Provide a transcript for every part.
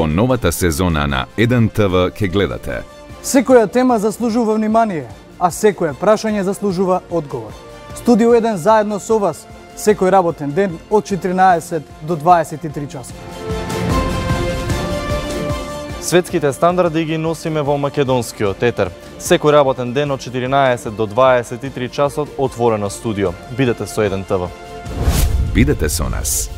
новата сезона на 1TV ке гледате. Секоја тема заслужува внимание, а секое прашање заслужува одговор. Студио 1 заедно со вас, секој работен ден од 14 до 23 часот. Светските стандарди ги носиме во македонскиот етер. Секој работен ден од 14 до 23 часот отворено студио. Бидете со 1TV. Бидете со нас.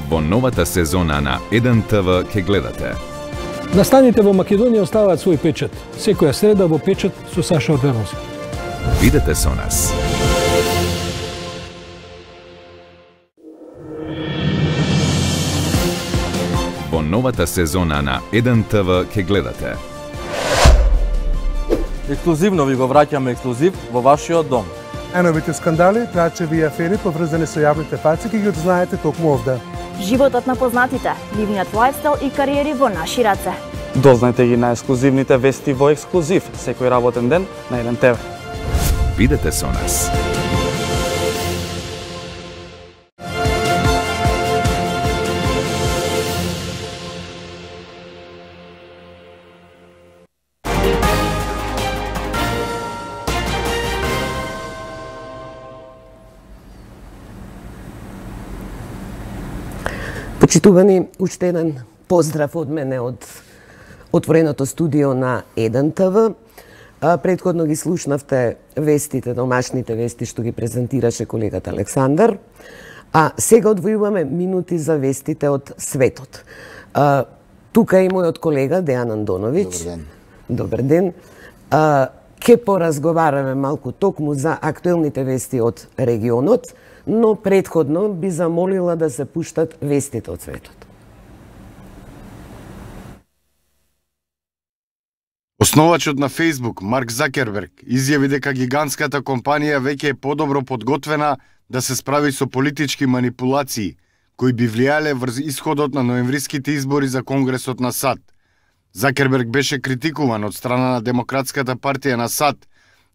Во новата сезона на 1TV ке гледате. Настаните во Македонија оставаат свој печат. Секоја среда во печат со Саша Оденовски. Бидете со нас. Во новата сезона на 1TV ке гледате. Ексклузивно ви го враќаме ексклузив во вашиот дом. Најновите скандали, трачеви и афери поврзани со јавните паци ги знаете токму овде. Животот на познатите, нивниот лајфстайл и кариери во наши раце. Дознайте ги на ексклузивните вести во ексклузив секој работен ден на 1TV. Бидете со нас. Почитувани, уште еден поздрав од мене од отвореното студио на 1TV. Предходно ги слушнавте вестите, домашните вести што ги презентираше колегата Александар. А сега одвојуваме минути за вестите од светот. Тука е мојот колега Дејан Андоновиќ. Добар ден. Добар ден. Ке поразговараме малку токму за актуелните вести од регионот, но предходно би замолила да се пуштат вестите од светот. Основачот на Facebook, Марк Закерберг, изјави дека гигантската компанија веќе е подобро подготвена да се справи со политички манипулации, кои би влијале врз исходот на ноемвриските избори за Конгресот на САД. Закерберг беше критикуван од страна на Демократската партија на САД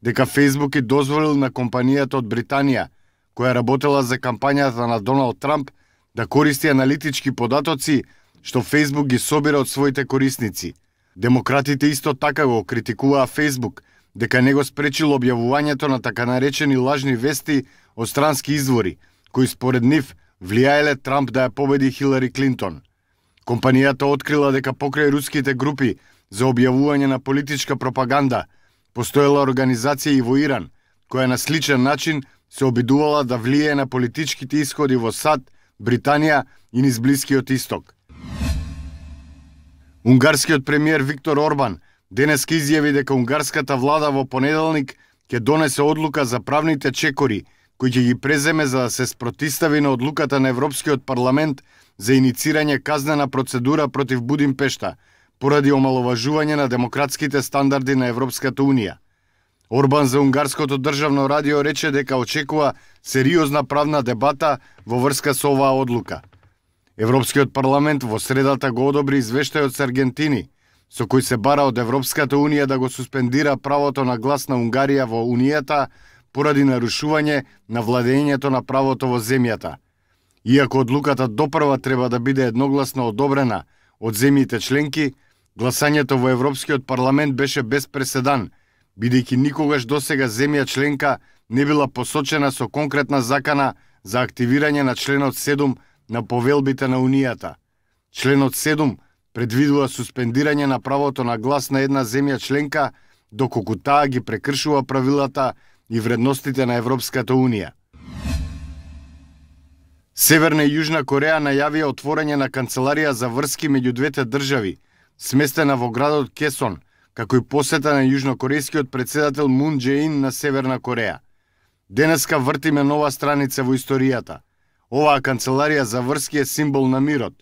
дека Facebook е дозволил на компанијата од Британија, која работела за кампањата на Доналд Трамп, да користи аналитички податоци што Facebook ги собира од своите корисници. Демократите исто така го критикуваа Facebook дека не го спречил објавувањето на така наречени лажни вести од странски извори, кои според нив влијаеле Трамп да ја победи Хилари Клинтон. Компанијата открила дека покрај руските групи за објавување на политичка пропаганда постоела организација и во Иран, која на сличен начин се обидувала да влијае на политичките исходи во САД, Британија и низ Блискиот Исток. Унгарскиот премиер Виктор Орбан денеска изјави дека унгарската влада во понеделник ќе донесе одлука за правните чекори, кои ќе ги преземе за да се спротистави на одлуката на Европскиот парламент за иницирање казнена процедура против Будимпешта, поради омаловажување на демократските стандарди на Европската Унија. Орбан за унгарското државно радио рече дека очекува сериозна правна дебата во врска со оваа одлука. Европскиот парламент во средата го одобри извештајот со Аргентини, со кој се бара од Европската Унија да го суспендира правото на глас на Унгарија во Унијата поради нарушување на владењето на правото во земјата. Иако одлуката допрва треба да биде едногласно одобрена од земјите членки, гласањето во Европскиот парламент беше без преседан, бидејќи никогаш досега земја членка не била посочена со конкретна закана за активирање на членот 7 на повелбите на Унијата. Членот 7 предвидува суспендирање на правото на глас на една земја членка доколку таа ги прекршува правилата и вредностите на Европската Унија. Северна и Јужна Кореја најавија отворање на канцеларија за врски меѓу двете држави, сместена во градот Кесон, како и посета на јужнокорејскиот председател Мун Џеин на Северна Кореја. Денеска вртиме нова страница во историјата. Оваа канцеларија за врски е символ на мирот,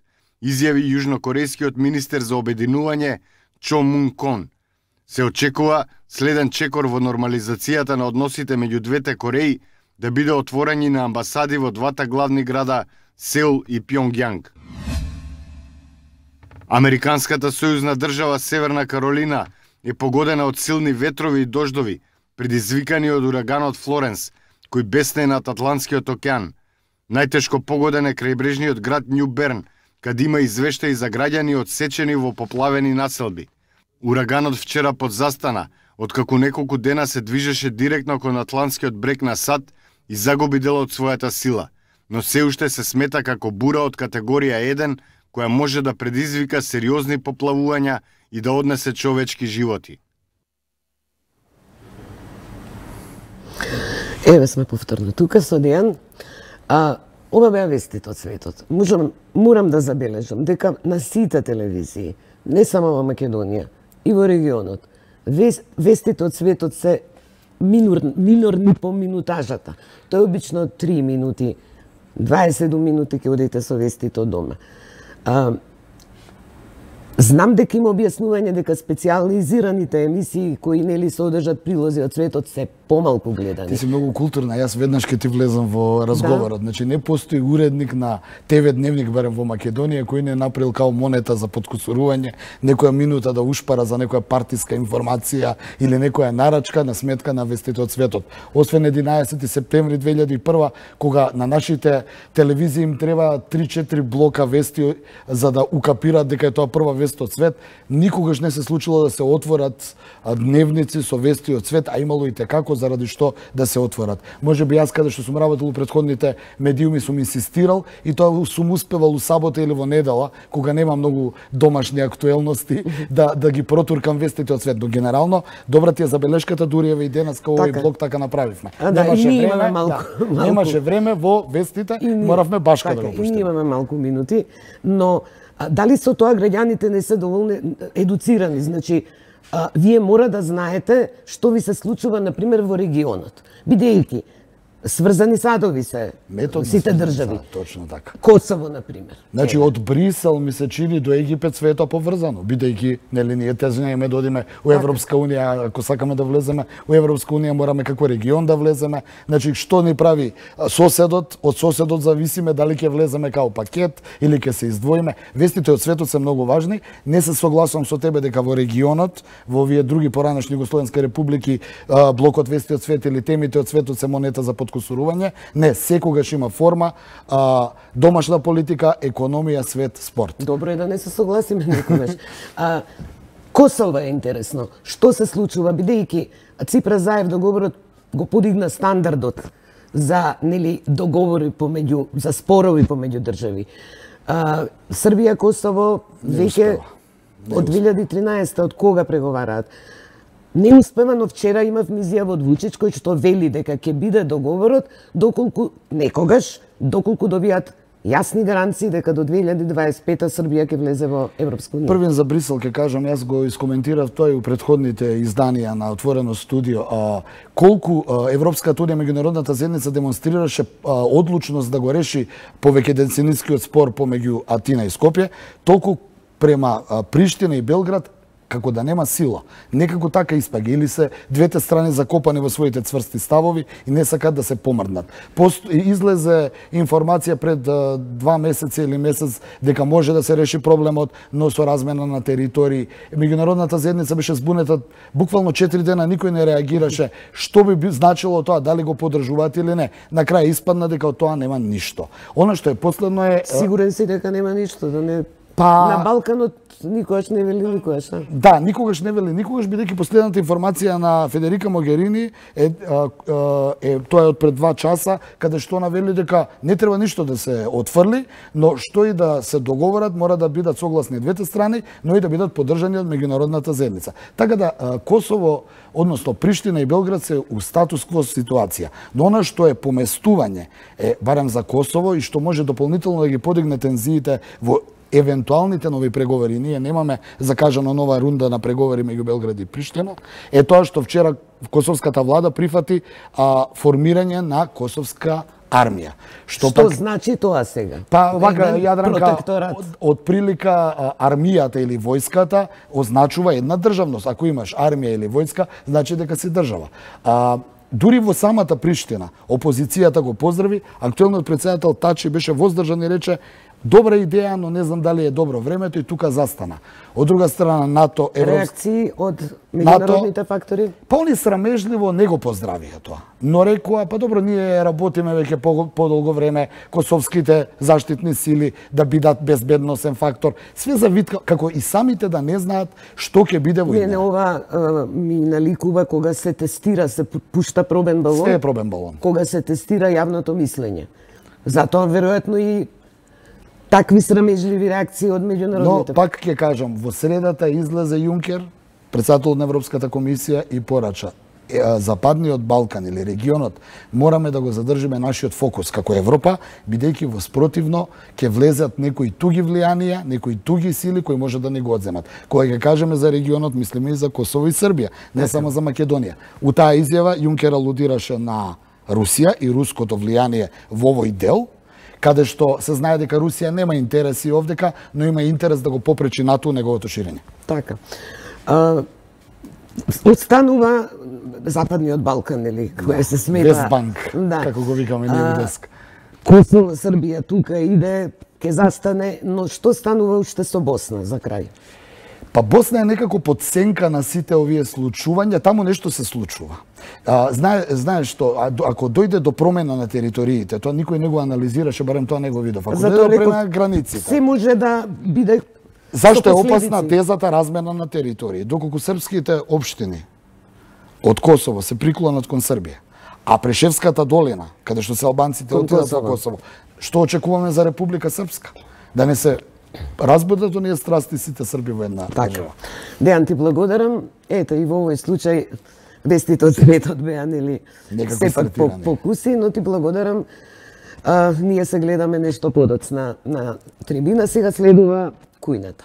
изјави јужнокорејскиот министер за обединување Чо Мун Кон. Се очекува следен чекор во нормализацијата на односите меѓу двете Кореи да биде отворени на амбасади во двата главни града Сеул и Пјонгјанг. Американската сојузна држава Северна Каролина е погодена од силни ветрови и дождови, предизвикани од ураганот Флоренс, кој бесне над Атлантскиот океан. Најтешко погоден е крајбрежниот град Нью Берн, каде има извештаи за граѓани одсечени во поплавени населби. Ураганот вчера подзастана, откако неколку дена се движеше директно кон Атлантскиот брег на САД и загуби дел од својата сила, но се уште се смета како бура од категорија 1, која може да предизвика сериозни поплавувања и да однесе човечки животи. Еве сме повторно тука со Дејан. Ова беа вестите од светот. Морам да забележам дека на сите телевизии, не само во Македонија, и во регионот, вестите од светот се минорни по минутажата. Тоа е обично 3 минути, 20 минути ќе одите со вестите од дома. Знам дека има објаснување дека специјализираните емисии кои нели содржат прилози од светот се помалку гледани. Ти си многу културна, јас веднаш ќе ти влезам во разговорот. Значи не постои уредник на ТВ Дневник барем во Македонија кој не направил као монета за подкусурување, некоја минута да ушпара за некоја партиска информација или некоја нарачка на сметка на вестите од светот. Освен 11 септември 2001, кога на нашите телевизии им треба 3-4 блока вести за да укапираат дека е тоа прва вест од свет, никогаш не се случило да се отворат дневници со вести од свет, а имало и текако заради што да се отворат. Може би јас каде што сум работел у претходните медиуми сум инсистирал и тоа сум успевал у сабота или во недела, кога нема многу домашни актуелности, да ги протуркам вестите од свет. Но генерално, добра ти е забелешката, дури еве и денес као овој блог така направивме. Немаше време во вестите, моравме башка да го пуштиме. И ние имаме малку минути, но дали со тоа граѓаните не се доволно едуцирани? Значи, вие мора да знаете што ви се случува, например, во регионот. Бидејќи сврзани садови се сите држави. Точно така. Косово, например. Значи, од Брисел ми се чини до Египет све е тоа поврзано, бидејќи нели ние тежнеме да одиме у Европска унија, ако сакаме да влеземе у Европска унија мораме како регион да влеземе. Значи, што ни прави соседот, од соседот зависиме дали ќе влеземе као пакет или ќе се издвоиме. Вестите од светот се многу важни. Не се согласувам со тебе дека во регионот, во овие други поранешни Југословенски републики, блокот вести од свет или темите од светот се монета за подкусурување. Не, секогаш има форма, домашна политика, економија, свет, спорт. Добро е да не се согласиме некогаш. Косово е интересно. Што се случува, бидејќи Ципра Заев договорот го подигна стандардот за нели договори за спорови помеѓу држави. Србија Косово веќе од 2013 од кога преговараат? Не успева, но вчера имав изјава од Вучич кој што вели дека ќе биде договорот доколку добијат јасни гаранции дека до 2025 Србија ќе влезе во Европска унија. Првен за Брисел ќе кажам, јас го искоментирав тоа и у претходните изданија на Отворено студио, колку Европската унија, меѓународната заедница демонстрираше одлучност да го реши повеќедеценискиот спор помеѓу Атина и Скопје, толку према Приштина и Белград како да нема сила. Некако така испаѓа, или се двете страни закопани во своите цврсти ставови и не сакат да се помрднат. Излезе информација пред 2 месеци или месец дека може да се реши проблемот, но со размена на територии. Меѓународната заедница беше збунета буквално 4 дена, никој не реагираше. Што би значило тоа, дали го поддржуваат или не. На крај испадна дека од тоа нема ништо. Она што е последно е... Сигурен си дека нема ништо, да не... На Балканот никогаш не вели никогаш. Да, никогаш не вели никогаш, бидејќи последната информација на Федерика Могерини тоа е од пред 2 часа, каде што она вели дека не треба ништо да се отфрли, но што и да се договорат, мора да бидат согласни двете страни, но и да бидат поддржани од меѓународната заедница. Така да Косово, односно Приштина и Белград се у статус-кво ситуација. Но она што е поместување барем за Косово и што може дополнително да ги подигне тензиите во евентуалните нови преговори, ние немаме закажана нова рунда на преговори меѓу Белград и Приштина, е тоа што вчера косовската влада прифати формирање на косовска армија. Што значи тоа сега? Па вака, Јадранка, од прилика армијата или војската означува една државност. Ако имаш армија или војска, значи дека си држава. Дури во самата Приштина, опозицијата го поздрави, актуелниот претседател Тачи беше воздржан и рече Добра идеја, но не знам дали е добро времето и тука застана. Од друга страна, НАТО, Реакции од меѓународните фактори? Па они срамежливо не го поздравија тоа. Но рекоа, па добро, ние работиме веќе подолго време, косовските заштитни сили да бидат безбедносен фактор. Све за вид, како и самите да не знаат што ќе биде во Не, ова ми наликува кога се тестира, се пушта пробен балон. Све е пробен балон. Кога се тестира јавното мислење. Затоа, веројатно, и такви срамежливи реакции од меѓународните. Но, пак ќе кажам, во средата излезе Јункер, председател на Европската комисија и порача. Западниот Балкан или регионот мораме да го задржиме нашиот фокус како Европа, бидејќи во спротивно ќе влезат некои туги влијанија, некои туги сили кои може да не го одземат. Кога ќе кажеме за регионот, мислиме и за Косово и Србија, не само за Македонија. У таа изјава Јункер алудираше на Русија и руското влијание во овој дел, каде што се знае дека Русија нема интереси овдека, но има интерес да го попречи НАТО неговото ширење. Така. Останува Западниот Балкан, или која се смета... Вестбанк, како го викаме ние деска. Косово, Србија тука иде, ке застане, но што станува уште со Босна за крај? Па Босна е некако под сенка на сите овие случувања, таму нешто се случува. Знаеш што, ако дојде до промена на териториите, тоа никој не го анализираше, барем тоа не го видов. Ако дојде до промена на границите. Се може да биде... Зашто е опасна тезата размена на територии? Доколку српските општини од Косово се приклонат кон Србија, а Прешевската долина, каде што се албанците отидат во Косово, што очекуваме за Република Српска? Да не се разбудат оние страсти сите срби во една држава. Дејан, ти благодарам. Ето и во овој случај вестите од светот беа нели сепак покуси, но ти благодарам. Ние се гледаме нешто подоцна на трибина, сега следува кујната.